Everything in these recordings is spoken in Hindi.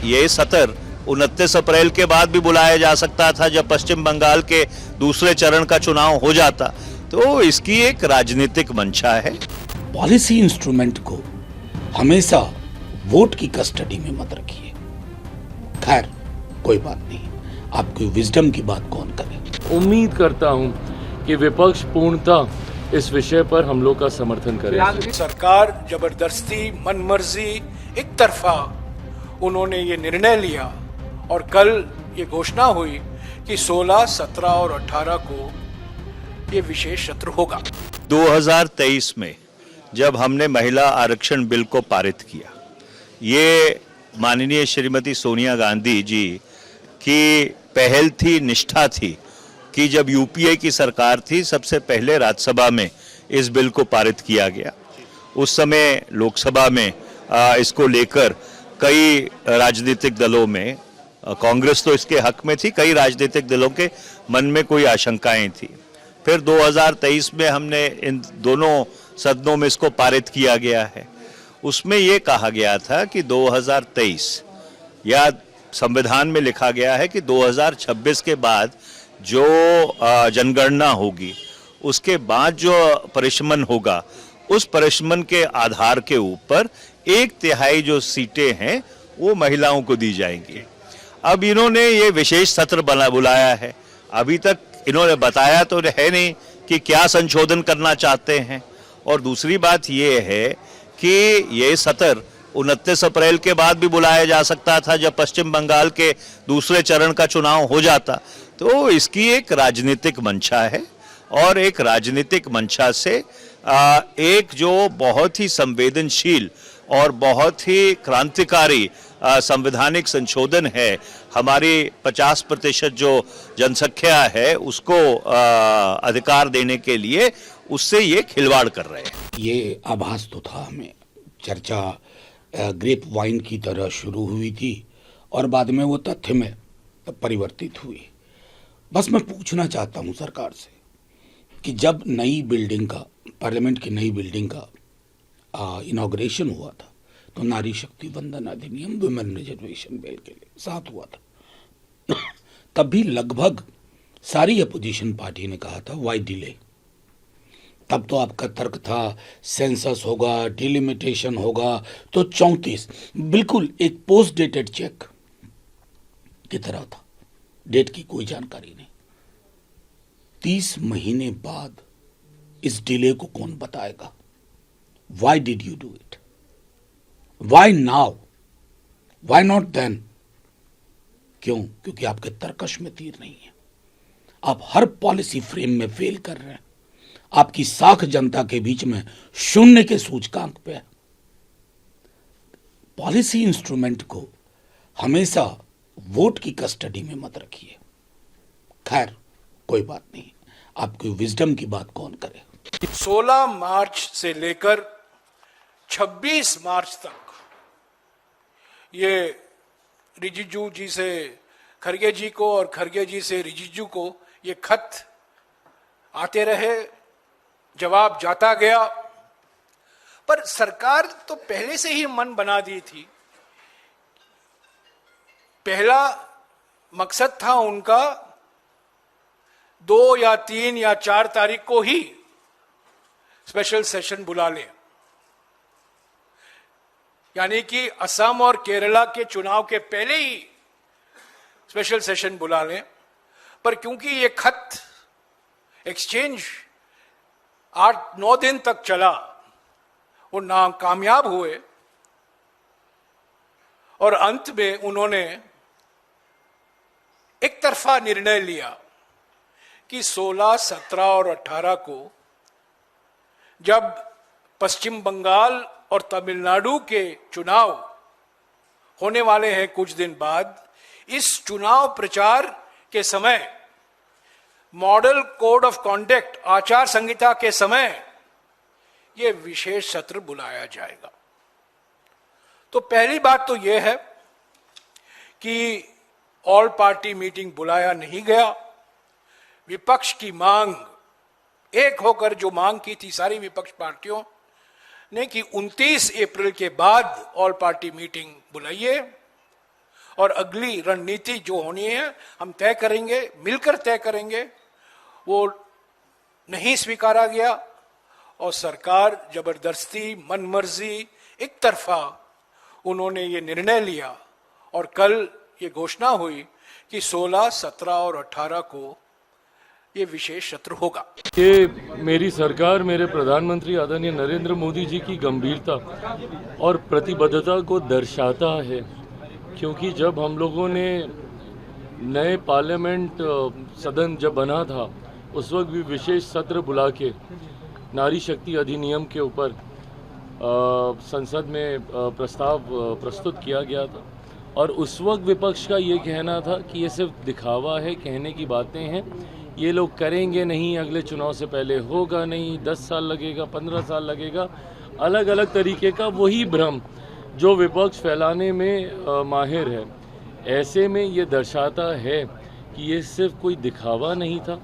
ये सत्र 29 अप्रैल के बाद भी बुलाया जा सकता था जब पश्चिम बंगाल के दूसरे चरण का चुनाव हो जाता। तो इसकी एक राजनीतिक मंशा है। पॉलिसी इंस्ट्रूमेंट को हमेशा वोट की कस्टडी में मत रखिए। खैर कोई बात नहीं, आपकी विजडम की बात कौन करे। उम्मीद करता हूं कि विपक्ष पूर्णतः इस विषय पर हम लोग का समर्थन करे। सरकार जबरदस्ती, मनमर्जी, एक तरफा उन्होंने ये निर्णय लिया और कल ये घोषणा हुई कि 16, 17 और 18 को ये विशेष सत्र होगा। 2023 में जब हमने महिला आरक्षण बिल को पारित किया, ये माननीय श्रीमती सोनिया गांधी जी की पहल थी, निष्ठा थी कि जब यूपीए की सरकार थी सबसे पहले राज्यसभा में इस बिल को पारित किया गया। उस समय लोकसभा में इसको लेकर कई राजनीतिक दलों में, कांग्रेस तो इसके हक में थी, कई राजनीतिक दलों के मन में कोई आशंकाएं थी। फिर 2023 में हमने इन दोनों सदनों में इसको पारित किया गया है। उसमें ये कहा गया था कि 2023 या संविधान में लिखा गया है कि 2026 के बाद जो जनगणना होगी उसके बाद जो परिशमन होगा, उस परिशमन के आधार के ऊपर 1/3 जो सीटें हैं वो महिलाओं को दी जाएंगी। अब इन्होंने ये विशेष सत्र बुलाया है। अभी तक इन्होंने बताया तो है नहीं कि क्या संशोधन करना चाहते हैं। और दूसरी बात ये है कि ये सत्र 29 अप्रैल के बाद भी बुलाया जा सकता था जब पश्चिम बंगाल के दूसरे चरण का चुनाव हो जाता। तो इसकी एक राजनीतिक मंशा है और एक राजनीतिक मंशा से एक जो बहुत ही संवेदनशील और बहुत ही क्रांतिकारी संवैधानिक संशोधन है, हमारी 50% जो जनसंख्या है उसको अधिकार देने के लिए, उससे ये खिलवाड़ कर रहे हैं। ये आभास तो था हमें। चर्चा ग्रेप वाइन की तरह शुरू हुई थी और बाद में वो तथ्य में परिवर्तित हुई। बस मैं पूछना चाहता हूं सरकार से कि जब नई बिल्डिंग का, पार्लियामेंट की नई बिल्डिंग का इनॉग्रेशन हुआ था तो नारी शक्ति वंदन अधिनियम, वुमेन रिजर्वेशन बिल के लिए साथ हुआ था। तब भी लगभग सारी अपोजिशन पार्टी ने कहा था व्हाई डिले। तब तो आपका तर्क था सेंसस होगा, डिलिमिटेशन होगा। तो 34 बिल्कुल एक पोस्ट डेटेड चेक की तरह था, डेट की कोई जानकारी नहीं। 30 महीने बाद इस डिले को कौन बताएगा? Why did you do it? Why now? Why not then? क्यों? क्योंकि आपके तर्कश में तीर नहीं है। आप हर पॉलिसी फ्रेम में फेल कर रहे हैं। आपकी साख जनता के बीच में शून्य के सूचकांक पे है। पॉलिसी इंस्ट्रूमेंट को हमेशा वोट की कस्टडी में मत रखिए। खैर कोई बात नहीं, आपकी विजडम की बात कौन करे। 16 मार्च से लेकर 26 मार्च तक ये रिजिजू जी से खरगे जी को और खरगे जी से रिजिजू को ये खत आते रहे, जवाब जाता गया। पर सरकार तो पहले से ही मन बना दी थी। पहला मकसद था उनका 2 या 3 या 4 तारीख को ही स्पेशल सेशन बुला लें, यानी कि असम और केरला के चुनाव के पहले ही स्पेशल सेशन बुला लें। पर क्योंकि ये खत एक्सचेंज 8-9 दिन तक चला, वो नाकामयाब हुए और अंत में उन्होंने एक तरफा निर्णय लिया कि 16, 17 और 18 को जब पश्चिम बंगाल और तमिलनाडु के चुनाव होने वाले हैं कुछ दिन बाद, इस चुनाव प्रचार के समय मॉडल कोड ऑफ कॉन्डक्ट, आचार संहिता के समय यह विशेष सत्र बुलाया जाएगा। तो पहली बात तो यह है कि ऑल पार्टी मीटिंग बुलाया नहीं गया। विपक्ष की मांग, एक होकर जो मांग की थी सारी विपक्ष पार्टियों ने कि 29 अप्रैल के बाद ऑल पार्टी मीटिंग बुलाइए, और अगली रणनीति जो होनी है हम तय करेंगे, मिलकर तय करेंगे। वो नहीं स्वीकारा गया और सरकार जबरदस्ती, मनमर्जी, एक तरफा उन्होंने ये निर्णय लिया और कल ये घोषणा हुई कि 16, 17 और 18 को ये विशेष सत्र होगा। ये मेरी सरकार, मेरे प्रधानमंत्री आदरणीय नरेंद्र मोदी जी की गंभीरता और प्रतिबद्धता को दर्शाता है, क्योंकि जब हम लोगों ने नए पार्लियामेंट सदन जब बना था उस वक्त भी विशेष सत्र बुला के नारी शक्ति अधिनियम के ऊपर संसद में प्रस्ताव प्रस्तुत किया गया था और उस वक्त विपक्ष का ये कहना था कि ये सिर्फ दिखावा है, कहने की बातें हैं, ये लोग करेंगे नहीं, अगले चुनाव से पहले होगा नहीं, 10 साल लगेगा, 15 साल लगेगा, अलग अलग तरीके का वही भ्रम जो विपक्ष फैलाने में माहिर है। ऐसे में ये दर्शाता है कि ये सिर्फ कोई दिखावा नहीं था।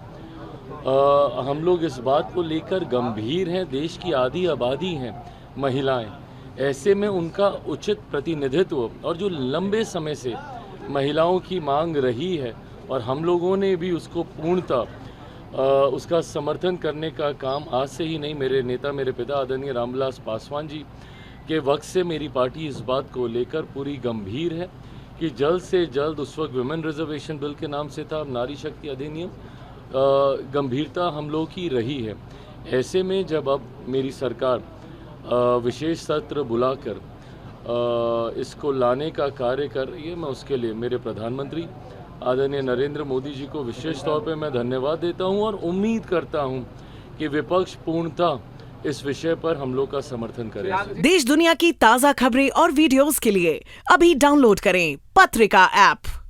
हम लोग इस बात को लेकर गंभीर हैं, देश की आधी आबादी हैं महिलाएं, ऐसे में उनका उचित प्रतिनिधित्व और जो लंबे समय से महिलाओं की मांग रही है और हम लोगों ने भी उसको पूर्णतः उसका समर्थन करने का काम आज से ही नहीं, मेरे नेता, मेरे पिता आदरणीय रामविलास पासवान जी के वक्त से मेरी पार्टी इस बात को लेकर पूरी गंभीर है कि जल्द से जल्द, उस वक्त विमेन रिजर्वेशन बिल के नाम से था, अब नारी शक्ति अधिनियम, गंभीरता हम लोग की रही है। ऐसे में जब अब मेरी सरकार विशेष सत्र बुलाकर इसको लाने का कार्य कर रही है, मैं उसके लिए मेरे प्रधानमंत्री आदरणीय नरेंद्र मोदी जी को विशेष तौर पे मैं धन्यवाद देता हूं और उम्मीद करता हूं कि विपक्ष पूर्णतः इस विषय पर हम लोग का समर्थन करेगा। देश दुनिया की ताज़ा खबरें और वीडियोस के लिए अभी डाउनलोड करें पत्रिका ऐप।